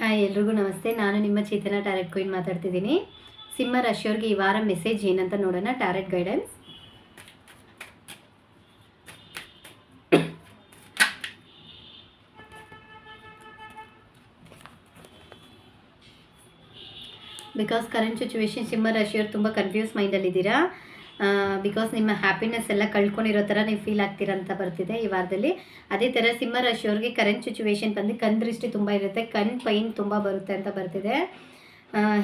Hi ಎಲ್ರಿಗೂ ನಮಸ್ತೆ. ನಾನು ನಿಮ್ಮ ಚೇತನ ಟ್ಯಾರೆಟ್ ಕ್ವೀನ್ ಮಾತಾಡ್ತಿದ್ದೀನಿ. ಸಿಂಹ ರಾಶಿಯವ್ರಿಗೆ ಈ ವಾರ ಮೆಸೇಜ್ ಏನಂತ ನೋಡೋಣ. Tarot guidance. Because current situation ಸಿಂಹ ರಾಶಿಯವ್ರು ತುಂಬ ಕನ್ಫ್ಯೂಸ್ ಮೈಂಡಲ್ಲಿದ್ದೀರಾ. ಬಿಕಾಸ್ ನಿಮ್ಮ ಹ್ಯಾಪಿನೆಸ್ ಎಲ್ಲ ಕಳ್ಕೊಂಡಿರೋ ಥರ ನೀವು ಫೀಲ್ ಆಗ್ತೀರಾ ಅಂತ ಬರ್ತಿದೆ ಈ ವಾರದಲ್ಲಿ. ಅದೇ ಥರ ಸಿಂಹ ರಾಶಿಯವ್ರಿಗೆ ಕರೆಂಟ್ ಸಿಚುವೇಶನ್ ಬಂದು ಕಣ್ಣು ದೃಷ್ಟಿ ತುಂಬ ಇರುತ್ತೆ, ಕಣ್ಣು ಪೈನ್ ತುಂಬ ಬರುತ್ತೆ ಅಂತ ಬರ್ತಿದೆ.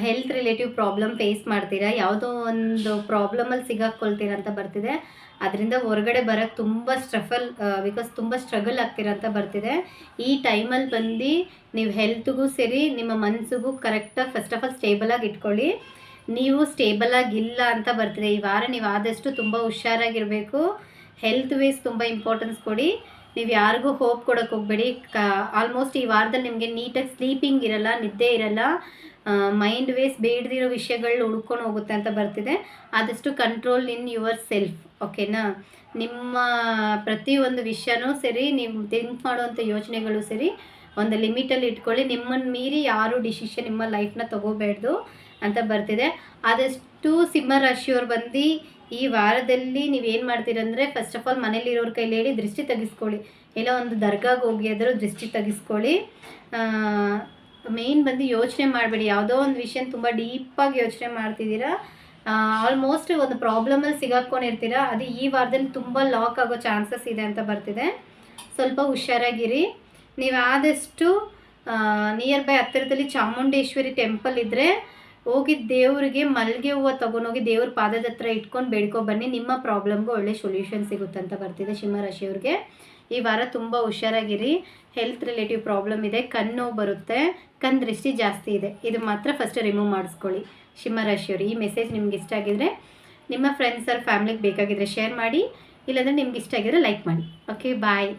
ಹೆಲ್ತ್ ರಿಲೇಟಿವ್ ಪ್ರಾಬ್ಲಮ್ ಫೇಸ್ ಮಾಡ್ತೀರಾ, ಯಾವುದೋ ಒಂದು ಪ್ರಾಬ್ಲಮಲ್ಲಿ ಸಿಗಾಕ್ಕೊಳ್ತೀರಾ ಅಂತ ಬರ್ತಿದೆ. ಅದರಿಂದ ಹೊರಗಡೆ ಬರೋಕ್ಕೆ ತುಂಬ ಬಿಕಾಸ್ ತುಂಬ ಸ್ಟ್ರಗಲ್ ಆಗ್ತೀರಾ ಅಂತ ಬರ್ತಿದೆ. ಈ ಟೈಮಲ್ಲಿ ಬಂದು ನೀವು ಹೆಲ್ತ್ಗೂ ಸರಿ ನಿಮ್ಮ ಮನಸ್ಸಿಗೂ ಕರೆಕ್ಟಾಗಿ ಫಸ್ಟ್ ಆಫ್ ಆಲ್ ಸ್ಟೇಬಲಾಗಿ ಇಟ್ಕೊಳ್ಳಿ. ನೀವು ಸ್ಟೇಬಲಾಗಿಲ್ಲ ಅಂತ ಬರ್ತಿದೆ ಈ ವಾರ. ನೀವು ಆದಷ್ಟು ತುಂಬ ಹುಷಾರಾಗಿರಬೇಕು. ಹೆಲ್ತ್ ವೇಸ್ ತುಂಬ ಇಂಪಾರ್ಟೆನ್ಸ್ ಕೊಡಿ. ನೀವು ಯಾರಿಗೂ ಹೋಪ್ ಕೊಡೋಕ್ಕೆ ಹೋಗಬೇಡಿ. ಆಲ್ಮೋಸ್ಟ್ ಈ ವಾರದಲ್ಲಿ ನಿಮಗೆ ನೀಟಾಗಿ ಸ್ಲೀಪಿಂಗ್ ಇರಲ್ಲ, ನಿದ್ದೆ ಇರಲ್ಲ. ಮೈಂಡ್ ವೇಸ್ ಬೇಡದಿರೋ ವಿಷಯಗಳು ಹುಡ್ಕೊಂಡು ಹೋಗುತ್ತೆ ಅಂತ ಬರ್ತಿದೆ. ಆದಷ್ಟು ಕಂಟ್ರೋಲ್ ಇನ್ ಯುವರ್ ಸೆಲ್ಫ್, ಓಕೆನಾ. ನಿಮ್ಮ ಪ್ರತಿಯೊಂದು ವಿಷಯನೂ ಸರಿ, ನೀವು ಥಿಂಕ್ ಮಾಡುವಂಥ ಯೋಚನೆಗಳು ಸರಿ ಒಂದು ಲಿಮಿಟಲ್ಲಿ ಇಟ್ಕೊಳ್ಳಿ. ನಿಮ್ಮನ್ನು ಮೀರಿ ಯಾರೂ ಡಿಸಿಷನ್ ನಿಮ್ಮ ಲೈಫ್ನ ತೊಗೋಬೇಡ್ದು ಅಂತ ಬರ್ತಿದೆ. ಆದಷ್ಟು ಸಿಂಹ ರಾಶಿಯವ್ರು ಬಂದು ಈ ವಾರದಲ್ಲಿ ನೀವೇನು ಮಾಡ್ತೀರಂದರೆ, ಫಸ್ಟ್ ಆಫ್ ಆಲ್ ಮನೇಲಿರೋರ ಕೈಲಿ ಹೇಳಿ ದೃಷ್ಟಿ ತೆಗಿಸ್ಕೊಳ್ಳಿ. ಎಲ್ಲ ಒಂದು ದರ್ಗಾಗೆ ಹೋಗಿ ಆದರೂ ದೃಷ್ಟಿ ತೆಗಿಸ್ಕೊಳ್ಳಿ. ಮೇಯ್ನ್ ಬಂದು ಯೋಚನೆ ಮಾಡಬೇಡಿ. ಯಾವುದೋ ಒಂದು ವಿಷಯ ತುಂಬ ಡೀಪಾಗಿ ಯೋಚನೆ ಮಾಡ್ತಿದ್ದೀರಾ, ಆಲ್ಮೋಸ್ಟ್ ಒಂದು ಪ್ರಾಬ್ಲಮಲ್ಲಿ ಸಿಗಾಕ್ಕೊಂಡಿರ್ತೀರ. ಅದು ಈ ವಾರದಲ್ಲಿ ತುಂಬ ಲಾಕ್ ಆಗೋ ಚಾನ್ಸಸ್ ಇದೆ ಅಂತ ಬರ್ತಿದೆ. ಸ್ವಲ್ಪ ಹುಷಾರಾಗಿರಿ. ನೀವು ಆದಷ್ಟು ನಿಯರ್ ಬೈ ಹತ್ತಿರದಲ್ಲಿ ಚಾಮುಂಡೇಶ್ವರಿ ಟೆಂಪಲ್ ಇದ್ದರೆ ಹೋಗಿ ದೇವರಿಗೆ ಮಲ್ಲಿಗೆ ಹೂವು ತೊಗೊಂಡೋಗಿ ದೇವ್ರ ಪಾದದ ಹತ್ರ ಇಟ್ಕೊಂಡು ಬೇಡ್ಕೊ ಬನ್ನಿ. ನಿಮ್ಮ ಪ್ರಾಬ್ಲಮ್ಗೆ ಒಳ್ಳೆ ಸೊಲ್ಯೂಷನ್ ಸಿಗುತ್ತೆ ಅಂತ ಬರ್ತಿದೆ ಸಿಂಹರಾಶಿಯವ್ರಿಗೆ. ಈ ವಾರ ತುಂಬ ಹುಷಾರಾಗಿರಿ. ಹೆಲ್ತ್ ರಿಲೇಟಿವ್ ಪ್ರಾಬ್ಲಮ್ ಇದೆ, ಕಣ್ಣು ನೋವು ಬರುತ್ತೆ, ಕಣ್ಣು ದೃಷ್ಟಿ ಜಾಸ್ತಿ ಇದೆ. ಇದು ಮಾತ್ರ ಫಸ್ಟ್ ರಿಮೂವ್ ಮಾಡಿಸ್ಕೊಳ್ಳಿ ಸಿಂಹರಾಶಿಯವರು. ಈ ಮೆಸೇಜ್ ನಿಮ್ಗೆ ಇಷ್ಟ ಆಗಿದರೆ ನಿಮ್ಮ ಫ್ರೆಂಡ್ಸ್ ಫ್ಯಾಮ್ಲಿಗೆ ಬೇಕಾಗಿದ್ದರೆ ಶೇರ್ ಮಾಡಿ, ಇಲ್ಲಾಂದರೆ ನಿಮ್ಗೆ ಇಷ್ಟ ಆಗಿದ್ರೆ ಲೈಕ್ ಮಾಡಿ. ಓಕೆ, ಬಾಯ್.